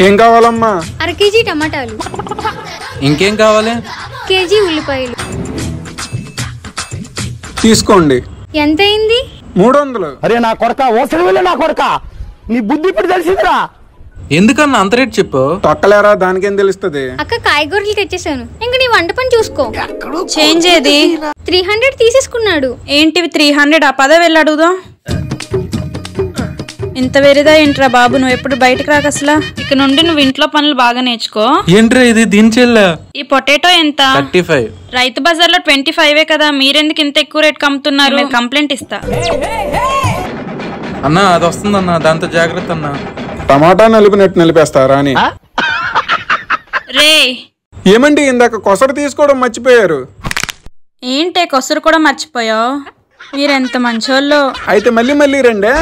ఏం కావాలమ్మా? అర కేజీ టమాటాలు. ఇంకేం కావాలి? కేజీ ఉల్లిపాయలు. తీసుకోండి. ఎంత అయింది? 300. అరే నా కొడక, ఓసరి వెళ్ళి నా కొడక, నీ బుద్ధి ఇప్పుడు తెలిసిందిరా. ఎందుకన్నా అంత రేట్ చెప్పు? తొక్కలేరా, దానికేం తెలుస్తుంది? అక్క కాయగూరలు తెచ్చేసాను, ఇంక నీ వంట పని చూసుకో. చేంజ్ ఏది? 300 తీసేసుకున్నాడు. ఏంటివి 300? ఆ పద వెళ్ళి అడుగుదాం. ఇంత వేరేదా ఏంట్రా బాబు, నువ్వు ఎప్పుడు బయటకు రాక అసలు. ఇక నుండి నువ్వు ఇంట్లో పనులు బాగా నేర్చుకో. ఏంట్రా ఇది? దీని చెల్లా? ఈ పొటాటో ఎంత? 35. రైతు బజార్ లో 25 కదా, మీరెందుకు ఇంత ఎక్కువ రేట్ కమ్ముతున్నారు? కంప్లైంట్ ఇస్తా. అన్నా అది వస్తుందన్నా, దాంతో జాగ్రత్త అన్నా. టమాటా నలిపినట్టు నిలిపేస్తారా అని. రే ఏమండి, ఇందాక కొసరు తీసుకోవడం మర్చిపోయారు. ఏంటే కొసరు కూడా మర్చిపోయావు? మీరెంత మంచోళ్ళు. అయితే మళ్ళీ రండే.